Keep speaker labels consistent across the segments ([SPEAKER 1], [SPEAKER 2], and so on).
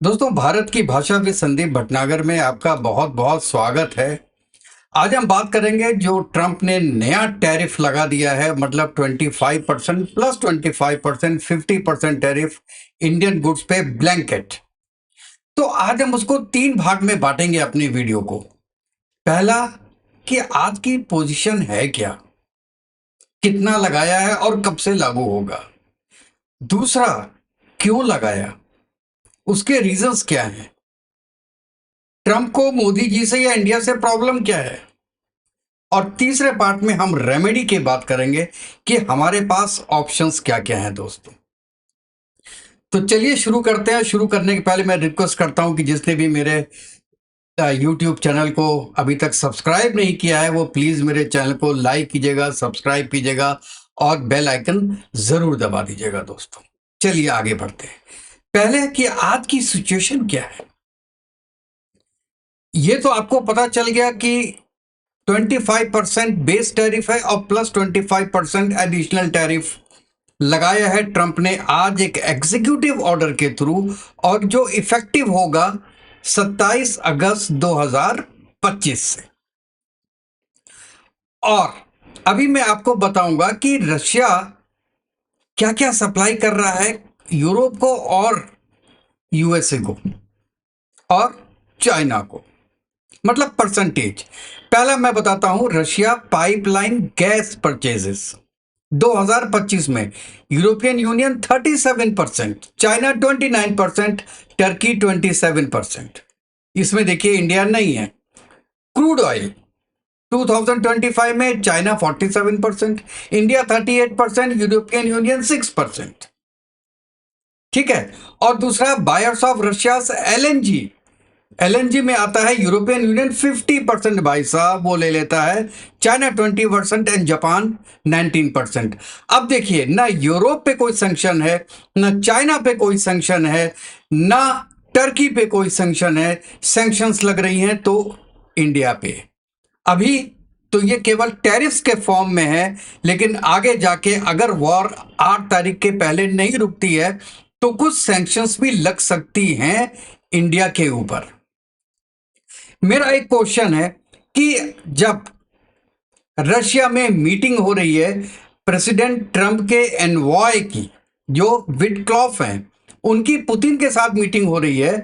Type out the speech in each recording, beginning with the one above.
[SPEAKER 1] दोस्तों, भारत की भाषा विद संदीप भटनागर में आपका बहुत बहुत स्वागत है। आज हम बात करेंगे जो ट्रंप ने नया टैरिफ लगा दिया है, मतलब 25% प्लस 25% 50% टैरिफ इंडियन गुड्स पे ब्लैंकेट। तो आज हम उसको तीन भाग में बांटेंगे अपनी वीडियो को। पहला, कि आज की पोजीशन है क्या, कितना लगाया है और कब से लागू होगा। दूसरा, क्यों लगाया, उसके रीजंस क्या हैं। ट्रंप को मोदी जी से या इंडिया से प्रॉब्लम क्या है। और तीसरे पार्ट में हम रेमेडी की बात करेंगे कि हमारे पास ऑप्शंस क्या क्या हैं दोस्तों। तो चलिए शुरू करते हैं। शुरू करने के पहले मैं रिक्वेस्ट करता हूं कि जिसने भी मेरे यूट्यूब चैनल को अभी तक सब्सक्राइब नहीं किया है वो प्लीज मेरे चैनल को लाइक कीजिएगा, सब्सक्राइब कीजिएगा और बेल आइकन जरूर दबा दीजिएगा दोस्तों। चलिए आगे बढ़ते हैं। पहले कि आज की सिचुएशन क्या है। ये तो आपको पता चल गया कि 25% बेस टैरिफ है और प्लस 25% एडिशनल टैरिफ लगाया है ट्रंप ने आज एक एग्जीक्यूटिव ऑर्डर के थ्रू, और जो इफेक्टिव होगा 27 अगस्त 2025 से। और अभी मैं आपको बताऊंगा कि रशिया क्या क्या सप्लाई कर रहा है यूरोप को और यूएसए को और चाइना को, मतलब परसेंटेज। पहला मैं बताता हूं, रशिया पाइपलाइन गैस परचेजेस 2025 में यूरोपियन यूनियन 37%, चाइना 29%, टर्की 27%। इसमें देखिए इंडिया नहीं है। क्रूड ऑयल 2025 में चाइना 47%, इंडिया 38%, यूरोपियन यूनियन 6%। ठीक है। और दूसरा, buyers of Russia LNG. LNG में आता है यूरोपियन यूनियन 50% भाई साहब वो ले लेता है, चाइना 20% एंड जापान 19%। अब देखिए, ना यूरोप पे कोई सैंक्शन है, ना चाइना पे कोई सैंक्शन है, ना टर्की पे कोई सैंक्शन है। सैंक्शंस लग रही हैं तो इंडिया पे। अभी तो ये केवल टैरिफ्स के फॉर्म में है, लेकिन आगे जाके अगर वॉर 8 तारीख के पहले नहीं रुकती है तो कुछ सैंक्शंस भी लग सकती हैं इंडिया के ऊपर। मेरा एक क्वेश्चन है कि जब रशिया में मीटिंग हो रही है प्रेसिडेंट ट्रंप के एनवॉय की, जो विटक्लॉफ हैं, उनकी पुतिन के साथ मीटिंग हो रही है,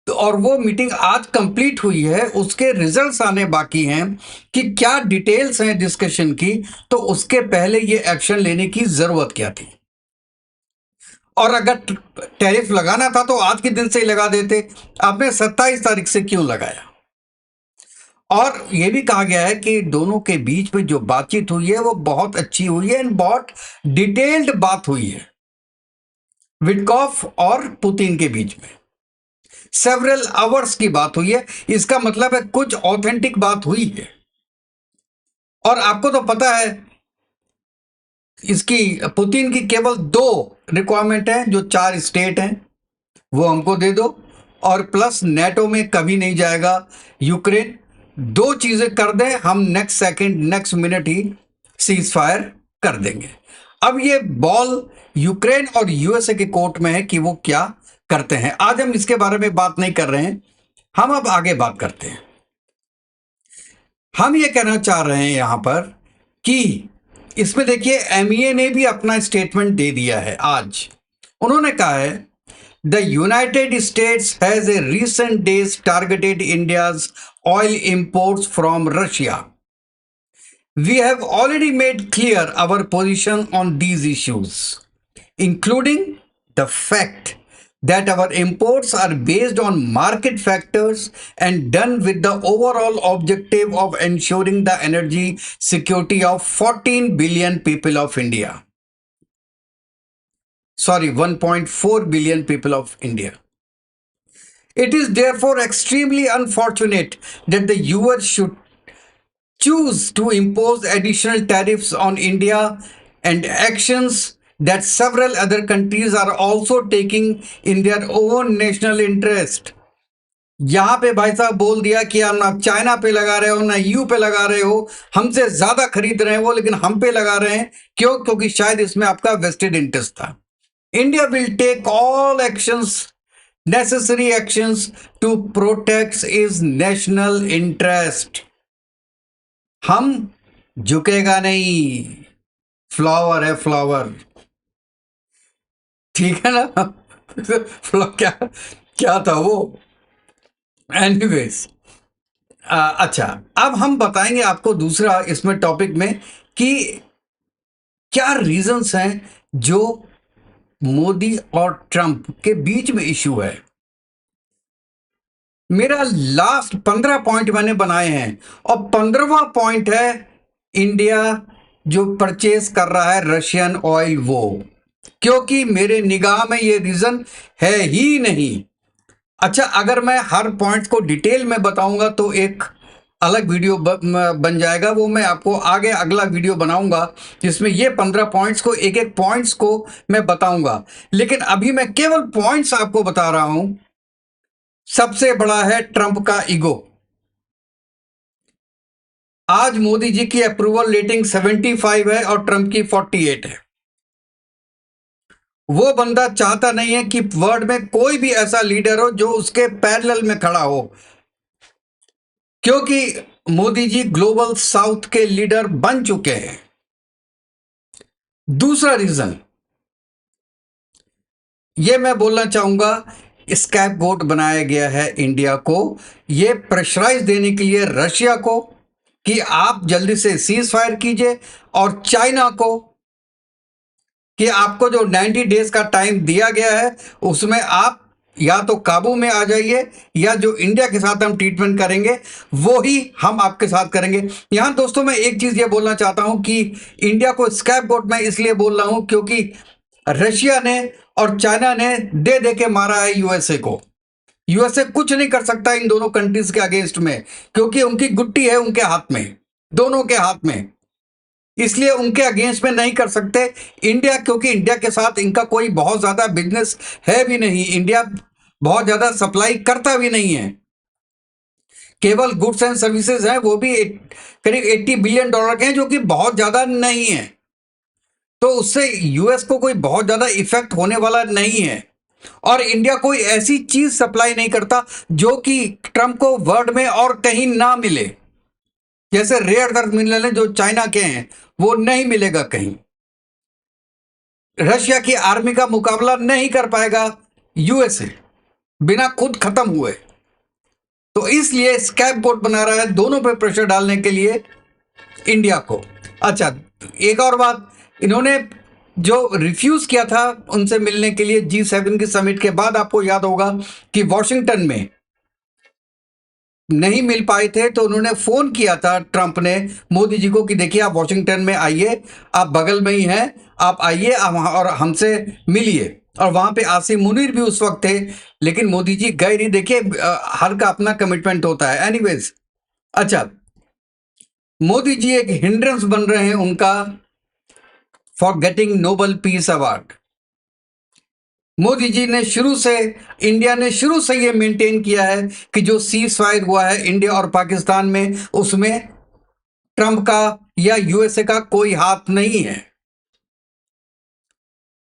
[SPEAKER 1] तो और वो मीटिंग आज कंप्लीट हुई है, उसके रिजल्ट्स आने बाकी हैं कि क्या डिटेल्स हैं डिस्कशन की, तो उसके पहले ये एक्शन लेने की जरूरत क्या थी। और अगर टैरिफ लगाना था तो आज के दिन से ही लगा देते, आपने 27 तारीख से क्यों लगाया। और यह भी कहा गया है कि दोनों के बीच में जो बातचीत हुई है वो बहुत अच्छी हुई है एंड बहुत डिटेल्ड बात हुई है विटकॉफ और पुतिन के बीच में। सेवरल आवर्स की बात हुई है, इसका मतलब है कुछ ऑथेंटिक बात हुई है। और आपको तो पता है इसकी पुतिन की केवल 2 रिक्वायरमेंट है, जो 4 स्टेट हैं वो हमको दे दो, और प्लस नेटो में कभी नहीं जाएगा यूक्रेन। 2 चीजें कर दें, हम next second next minute he cease fire कर देंगे। अब ये बॉल यूक्रेन और यूएसए के कोर्ट में है कि वो क्या करते हैं। आज हम इसके बारे में बात नहीं कर रहे हैं, हम अब आगे बात करते हैं। हम ये कहना चाह रहे हैं यहां पर कि इसमें देखिए एमईए ने भी अपना स्टेटमेंट दे दिया है आज। उन्होंने कहा है, The United States has in recent days targeted India's oil imports from Russia. We have already made clear our position on these issues, including the fact that our imports are based on market factors and done with the overall objective of ensuring the energy security of 14 billion people of India. Sorry, 1.4 billion people of India. It is therefore extremely unfortunate that the US should choose to impose additional tariffs on India, and actions that several other countries are also taking in their own national interest. यहां पे भाई साहब बोल दिया कि आप ना China पे लगा रहे हो ना यू पे लगा रहे हो, हमसे ज्यादा खरीद रहे हैं वो, लेकिन हम पे लगा रहे हैं। क्यों? क्योंकि शायद इसमें आपका वेस्टेड इंटरेस्ट था। India will take all actions necessary actions to protect its national interest. हम झुकेगा नहीं, फ्लावर है फ्लावर, ठीक है ना। क्या क्या था वो, एनीवेज। अच्छा, अब हम बताएंगे आपको दूसरा इसमें टॉपिक में कि क्या रीजंस हैं जो मोदी और ट्रंप के बीच में इश्यू है। मेरा लास्ट 15 पॉइंट मैंने बनाए हैं और 15वां पॉइंट है इंडिया जो परचेज कर रहा है रशियन ऑयल, वो क्योंकि मेरे निगाह में ये रीजन है ही नहीं। अच्छा, अगर मैं हर पॉइंट को डिटेल में बताऊंगा तो एक अलग वीडियो बन जाएगा, वो मैं आपको आगे अगला वीडियो बनाऊंगा जिसमें ये 15 पॉइंट्स को एक एक पॉइंट्स को मैं बताऊंगा। लेकिन अभी मैं केवल पॉइंट्स आपको बता रहा हूं। सबसे बड़ा है ट्रंप का ईगो। आज मोदी जी की अप्रूवल रेटिंग 75 है और ट्रंप की 48 है। वो बंदा चाहता नहीं है कि वर्ल्ड में कोई भी ऐसा लीडर हो जो उसके पैरेलल में खड़ा हो, क्योंकि मोदी जी ग्लोबल साउथ के लीडर बन चुके हैं। दूसरा रीजन ये मैं बोलना चाहूंगा, स्कैपगोट बनाया गया है इंडिया को, ये प्रेशराइज देने के लिए रशिया को कि आप जल्दी से सीज फायर कीजिए, और चाइना को कि आपको जो 90 डेज का टाइम दिया गया है उसमें आप या तो काबू में आ जाइए, या जो इंडिया के साथ हम ट्रीटमेंट करेंगे वो ही हम आपके साथ करेंगे। यहां दोस्तों मैं एक चीज ये बोलना चाहता हूं कि इंडिया को स्कैपगोट मैं इसलिए बोल रहा हूं क्योंकि रशिया ने और चाइना ने दे दे के मारा है यूएसए को। यूएसए कुछ नहीं कर सकता इन दोनों कंट्रीज के अगेंस्ट में, क्योंकि उनकी गुट्टी है उनके हाथ में, दोनों के हाथ में, इसलिए उनके अगेंस्ट में नहीं कर सकते। इंडिया, क्योंकि इंडिया के साथ इनका कोई बहुत ज्यादा बिजनेस है भी नहीं, इंडिया बहुत ज्यादा सप्लाई करता भी नहीं है, केवल गुड्स एंड सर्विसेज है, वो भी करीब $80 बिलियन के हैं, जो कि बहुत ज्यादा नहीं है। तो उससे यूएस को कोई बहुत ज्यादा इफेक्ट होने वाला नहीं है। और इंडिया कोई ऐसी चीज सप्लाई नहीं करता जो कि ट्रंप को वर्ल्ड में और कहीं ना मिले, जैसे रेयर अर्थ मिनरल जो चाइना के हैं वो नहीं मिलेगा कहीं। रशिया की आर्मी का मुकाबला नहीं कर पाएगा यूएसए बिना खुद खत्म हुए। तो इसलिए स्कैप बोर्ड बना रहा है दोनों पे प्रेशर डालने के लिए इंडिया को। अच्छा, एक और बात, इन्होंने जो रिफ्यूज किया था उनसे मिलने के लिए G7 की समिट के बाद, आपको याद होगा कि वॉशिंगटन में नहीं मिल पाए थे, तो उन्होंने फोन किया था ट्रंप ने मोदी जी को कि देखिए आप वॉशिंगटन में आइए, आप बगल में ही हैं, आप आइए और हमसे मिलिए। और वहां पे आसिम मुनीर भी उस वक्त थे, लेकिन मोदी जी गए नहीं। देखिए हर का अपना कमिटमेंट होता है। एनीवेज, अच्छा, मोदी जी एक हिंड्रेंस बन रहे हैं उनका for getting Nobel peace award. Modi ji ने शुरू से, इंडिया ने शुरू से ये मेंटेन किया है कि जो सीज फायर हुआ है इंडिया और पाकिस्तान में, उसमें ट्रंप का या यूएसए का कोई हाथ नहीं है।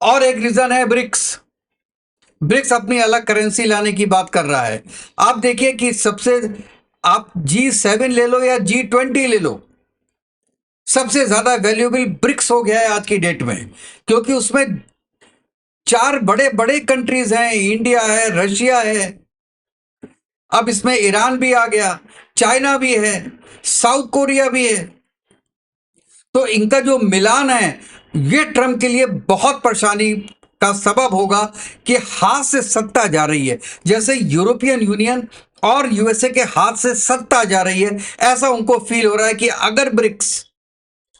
[SPEAKER 1] और एक रीजन है ब्रिक्स। ब्रिक्स अपनी अलग करेंसी लाने की बात कर रहा है। आप देखिए कि सबसे, आप G7 ले लो या G20 ले लो, सबसे ज्यादा वैल्यूएबल ब्रिक्स हो गया है आज की डेट में, क्योंकि उसमें 4 बड़े बड़े कंट्रीज हैं, इंडिया है, रशिया है, अब इसमें ईरान भी आ गया, चाइना भी है, साउथ कोरिया भी है। तो इनका जो मिलान है ये ट्रंप के लिए बहुत परेशानी का सबब होगा कि हाथ से सत्ता जा रही है, जैसे यूरोपियन यूनियन और यूएसए के हाथ से सत्ता जा रही है, ऐसा उनको फील हो रहा है कि अगर ब्रिक्स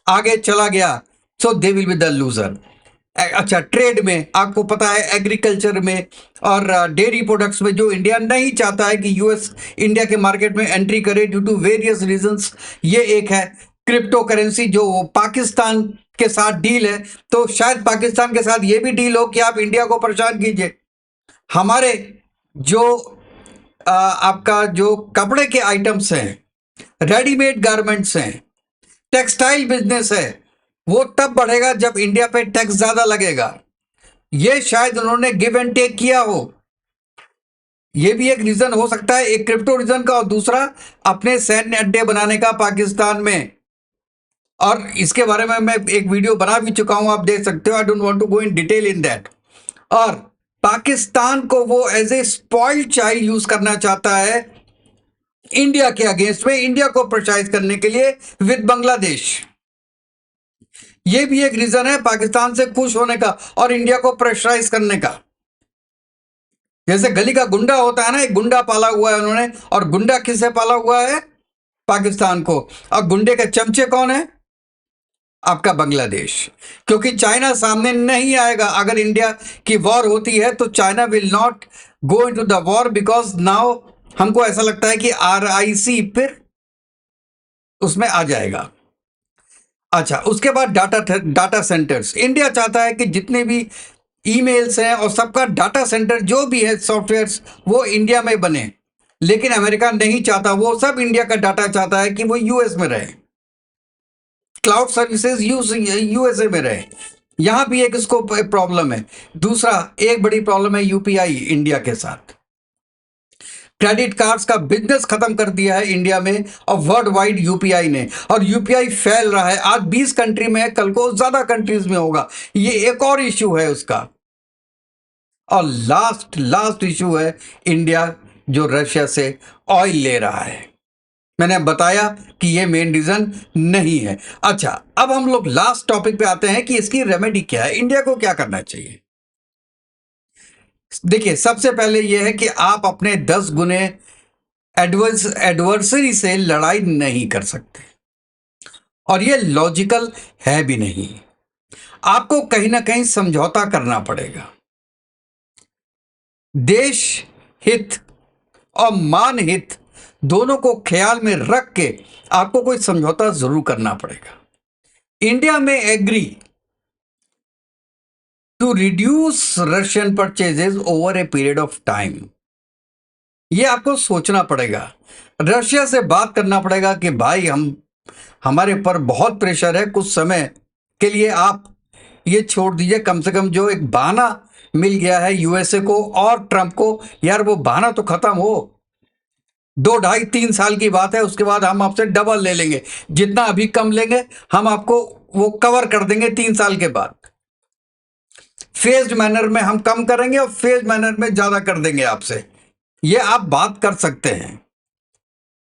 [SPEAKER 1] आगे चला गया so they will be the loser. अच्छा, ट्रेड में आपको पता है, एग्रीकल्चर में और डेयरी प्रोडक्ट्स में जो इंडिया नहीं चाहता है कि यूएस इंडिया के मार्केट में एंट्री करे ड्यू टू वेरियस रीजंस, ये एक है। क्रिप्टो करेंसी जो पाकिस्तान के साथ डील है, तो शायद पाकिस्तान के साथ ये भी डील हो कि आप इंडिया को परेशान कीजिए। हमारे जो आपका जो कपड़े के आइटम्स हैं, रेडीमेड गारमेंट्स हैं, टेक्सटाइल बिजनेस है, वो तब बढ़ेगा जब इंडिया पे टैक्स ज्यादा लगेगा। ये शायद उन्होंने गिव एंड टेक किया हो, ये भी एक रीजन हो सकता है, एक क्रिप्टो रीजन का, और दूसरा अपने सैन्य अड्डे बनाने का पाकिस्तान में। और इसके बारे में मैं एक वीडियो बना भी चुका हूं, आप देख सकते हो। I don't want to go in detail in that. और पाकिस्तान को वो as a spoiled child use करना चाहता है इंडिया के अगेंस्ट में, इंडिया को प्रेशराइज करने के लिए विद बांग्लादेश। ये भी एक रीजन है पाकिस्तान से खुश होने का और इंडिया को प्रेशराइज करने का। जैसे गली का गुंडा होता है ना, एक गुंडा पाला हुआ है उन्होंने, और गुंडा किससे पाला हुआ है? पाकिस्तान को। और गुंडे के चमचे कौन है? आपका बांग्लादेश। क्योंकि चाइना सामने नहीं आएगा। अगर इंडिया की वॉर होती है तो China will not go into the war, because now हमको ऐसा लगता है कि RIC फिर उसमें आ जाएगा। अच्छा, उसके बाद डाटा सेंटर्स। इंडिया चाहता है कि जितने भी ईमेल्स हैं और सबका डाटा सेंटर जो भी है, सॉफ्टवेयर्स, वो इंडिया में बने। लेकिन अमेरिका नहीं चाहता, वो सब इंडिया का डाटा चाहता है कि वो यूएस में रहे, क्लाउड सर्विसेज यूएसए में रहे। यहां भी एक इसको प्रॉब्लम है। दूसरा एक बड़ी प्रॉब्लम है यूपीआई इंडिया के साथ। क्रेडिट कार्ड्स का बिजनेस खत्म कर दिया है इंडिया में और वर्ल्ड वाइड यूपीआई ने, और यूपीआई फैल रहा है। आज 20 कंट्री में है, कल को ज्यादा कंट्रीज में होगा। ये एक और इश्यू है उसका। और लास्ट इश्यू है इंडिया जो रशिया से ऑयल ले रहा है। मैंने बताया कि ये मेन रीजन नहीं है। अच्छा, अब हम लोग लास्ट टॉपिक पे आते हैं कि इसकी रेमेडी क्या है, इंडिया को क्या करना चाहिए। देखिए, सबसे पहले यह है कि आप अपने 10 गुने एडवर्सरी से लड़ाई नहीं कर सकते, और ये लॉजिकल है भी नहीं। आपको कहीं ना कहीं समझौता करना पड़ेगा। देश हित और मान हित दोनों को ख्याल में रख के आपको कोई समझौता जरूर करना पड़ेगा। इंडिया में agree to reduce Russian purchases over a period of time. ये आपको सोचना पड़ेगा, रशिया से बात करना पड़ेगा कि भाई हमारे पर बहुत प्रेशर है, कुछ समय के लिए आप ये छोड़ दीजिए। कम से कम जो एक बहाना मिल गया है यूएसए को और ट्रंप को, यार वो बहाना तो खत्म हो। 2, 2.5, 3 साल की बात है, उसके बाद हम आपसे डबल ले लेंगे। जितना अभी कम लेंगे हम आपको वो कवर कर देंगे 3 साल के बाद। फेज्ड मैनर में हम कम करेंगे और फेज्ड मैनर में ज्यादा कर देंगे आपसे। ये आप बात कर सकते हैं,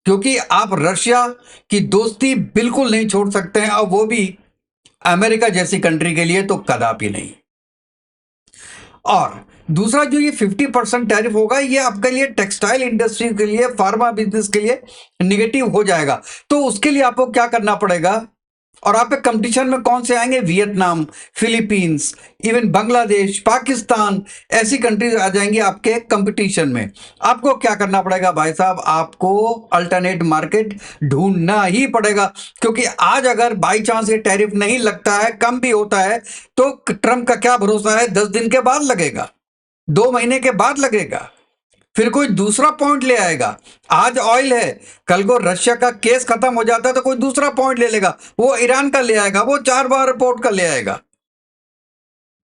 [SPEAKER 1] क्योंकि आप रशिया की दोस्ती बिल्कुल नहीं छोड़ सकते हैं, और वो भी अमेरिका जैसी कंट्री के लिए तो कदापि नहीं। और दूसरा जो ये 50% टैरिफ होगा, ये आपके लिए टेक्सटाइल इंडस्ट्री के लिए, फार्मा बिजनेस के लिए निगेटिव हो जाएगा। तो उसके लिए आपको क्या करना पड़ेगा, और आप कंपटीशन में कौन से आएंगे? Vietnam, Philippines, even Bangladesh, Pakistan, ऐसी कंट्रीज आ जाएंगी आपके कंपटीशन में। आपको क्या करना पड़ेगा भाई साहब? आपको अल्टरनेट मार्केट ढूंढना ही पड़ेगा। क्योंकि आज अगर बाई चांस ये टैरिफ नहीं लगता है, कम भी होता है, तो ट्रंप का क्या भरोसा है? 10 दिन के बाद लगेगा, 2 महीने के बाद लगेगा, फिर कोई दूसरा पॉइंट ले आएगा। आज ऑयल है, कल को रशिया का केस खत्म हो जाता है तो कोई दूसरा पॉइंट ले लेगा, वो ईरान का ले आएगा, वो 4 बार रिपोर्ट का ले आएगा।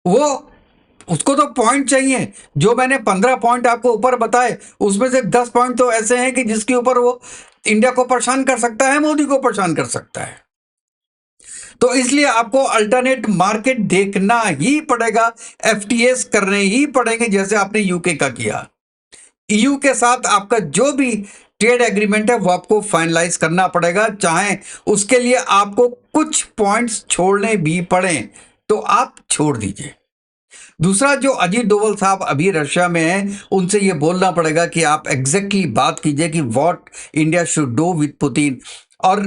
[SPEAKER 1] वो उसको तो पॉइंट चाहिए। जो मैंने 15 पॉइंट आपको ऊपर बताए, उसमें से 10 पॉइंट तो ऐसे हैं कि जिसके ऊपर वो इंडिया को परेशान कर सकता है, मोदी को परेशान कर सकता है। तो इसलिए आपको अल्टरनेट मार्केट देखना ही पड़ेगा, FTAs करने ही पड़ेंगे, जैसे आपने यूके का किया। EU के साथ आपका जो भी ट्रेड एग्रीमेंट है वो आपको फाइनलाइज करना पड़ेगा, चाहे उसके लिए आपको कुछ पॉइंट्स छोड़ने भी पड़े तो आप छोड़ दीजिए। दूसरा, जो अजीत डोवल साहब अभी रशिया में हैं, उनसे ये बोलना पड़ेगा कि आप एग्जैक्टली बात कीजिए कि what India should do with Putin, और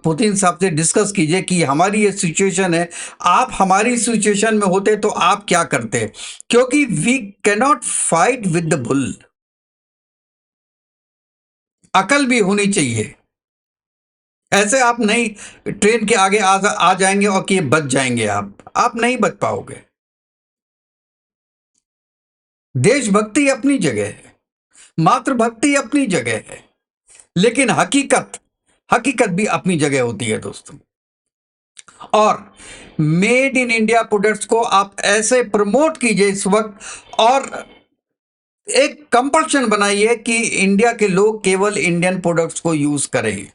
[SPEAKER 1] पुतिन साहब से डिस्कस कीजिए कि हमारी ये सिचुएशन है, आप हमारी सिचुएशन में होते तो आप क्या करते। क्योंकि we can not fight with the bull. अकल भी होनी चाहिए। ऐसे आप नहीं ट्रेन के आगे आ जाएंगे और कि बच जाएंगे, आप नहीं बच पाओगे। देशभक्ति अपनी जगह है, मातृभक्ति अपनी जगह है, लेकिन हकीकत भी अपनी जगह होती है दोस्तों। और मेड इन इंडिया प्रोडक्ट्स को आप ऐसे प्रमोट कीजिए इस वक्त, और एक कंपल्शन बनाइए कि इंडिया के लोग केवल इंडियन प्रोडक्ट्स को यूज करें,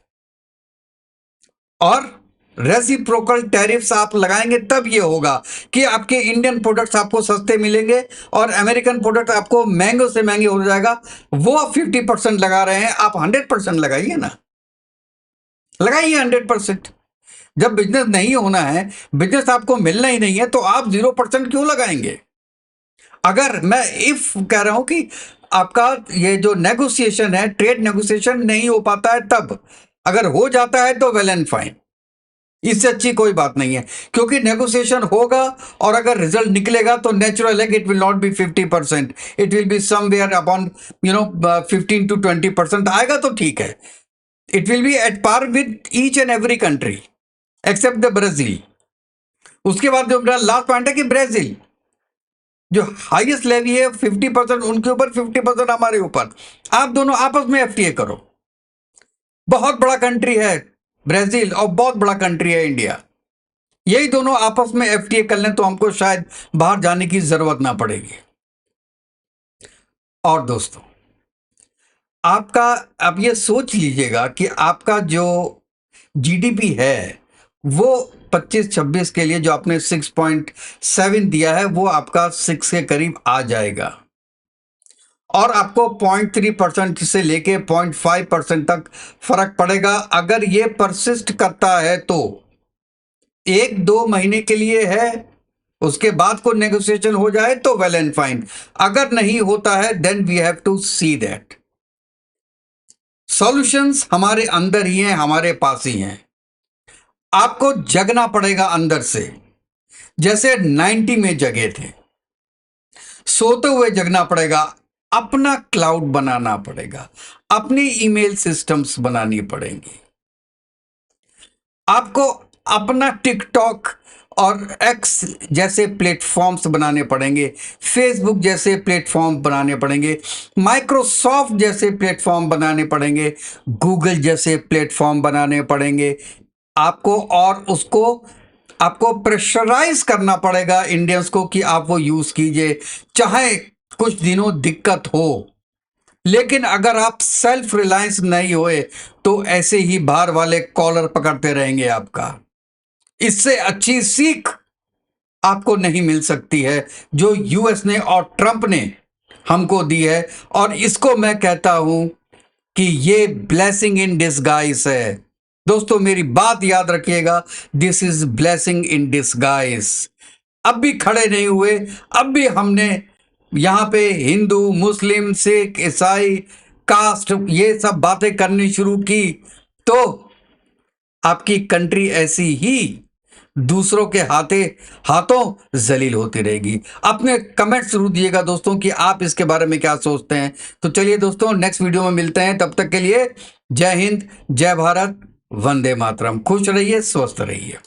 [SPEAKER 1] और रेसिप्रोकल टैरिफ्स आप लगाएंगे तब ये होगा कि आपके इंडियन प्रोडक्ट्स आपको सस्ते मिलेंगे और अमेरिकन प्रोडक्ट आपको महंगे से महंगे हो जाएगा। वो आप 50% लगा रहे हैं, आप 100% लगाइए ना, लगाइए 100%। जब बिजनेस नहीं होना है, बिजनेस आपको मिलना ही नहीं है, तो आप 0% क्यों लगाएंगे? अगर मैं इफ कह रहा हूं कि आपका ये जो नेगोशिएशन है, ट्रेड नेगोशिएशन नहीं हो पाता है तब, अगर हो जाता है तो वेल एंड फाइन, इससे अच्छी कोई बात नहीं है, क्योंकि नेगोशिएशन होगा और अगर रिजल्ट निकलेगा तो नेचुरल है कि it will not be 50%, it will be somewhere upon 15 to 20% आएगा तो ठीक है। It will be at par with each and every country except the Brazil. उसके बाद जो मेरा लास्ट पॉइंट है कि ब्राजील जो हाईएस्ट लेवी है 50% उनके ऊपर, 50% हमारे ऊपर, आप दोनों आपस में एफटीए करो। बहुत बड़ा कंट्री है ब्राजील और बहुत बड़ा कंट्री है इंडिया, यही दोनों आपस में एफटीए कर लें तो हमको शायद बाहर जाने की जरूरत ना पड़ेगी। और दोस्तों, आपका अब ये सोच लीजिएगा कि आपका जो जीडीपी है वो 25-26 के लिए जो आपने 6.7 दिया है वो आपका 6 के करीब आ जाएगा, और आपको 0.3% से लेके 0.5% तक फर्क पड़ेगा। अगर ये परसिस्ट करता है तो 1-2 महीने के लिए है, उसके बाद को नेगोशिएशन हो जाए तो वेल एंड फाइन, अगर नहीं होता है then we have to see that. Solutions हमारे अंदर ही हैं, हमारे पास ही हैं, आपको जगना पड़ेगा अंदर से, जैसे 90 में जगे थे, सोते हुए जगना पड़ेगा, अपना क्लाउड बनाना पड़ेगा, अपनी ईमेल सिस्टम्स बनानी पड़ेंगी, आपको अपना टिकटॉक और एक्स जैसे प्लेटफॉर्म्स बनाने पड़ेंगे, फेसबुक जैसे प्लेटफॉर्म बनाने पड़ेंगे, माइक्रोसॉफ्ट जैसे प्लेटफॉर्म बनाने पड़ेंगे, गूगल जैसे प्लेटफॉर्म बनाने पड़ेंगे आपको, और उसको आपको प्रेशराइज करना पड़ेगा इंडियंस को कि आप वो यूज कीजिए, चाहे कुछ दिनों दिक्कत हो। लेकिन अगर आप सेल्फ रिलायंस नहीं हुए तो ऐसे ही बाहर वाले कॉलर पकड़ते रहेंगे आपका। इससे अच्छी सीख आपको नहीं मिल सकती है जो यूएस ने और ट्रंप ने हमको दी है, और इसको मैं कहता हूं कि ये ब्लेसिंग इन डिसगाइज है। दोस्तों मेरी बात याद रखिएगा, this is blessing in disguise. अब भी खड़े नहीं हुए, अब भी हमने यहाँ पे हिंदू, मुस्लिम, सिख, ईसाई, कास्ट ये सब बातें करनी शुरू की तो आपकी कंट्री ऐसी ही दूसरों के हाथों जलील होती रहेगी। अपने कमेंट जरूर दिएगा दोस्तों कि आप इसके बारे में क्या सोचते हैं। तो चलिए दोस्तों, नेक्स्ट वीडियो में मिलते हैं, तब तक के लिए जय हिंद, जय भारत, वंदे मातरम। खुश रहिए, स्वस्थ रहिए।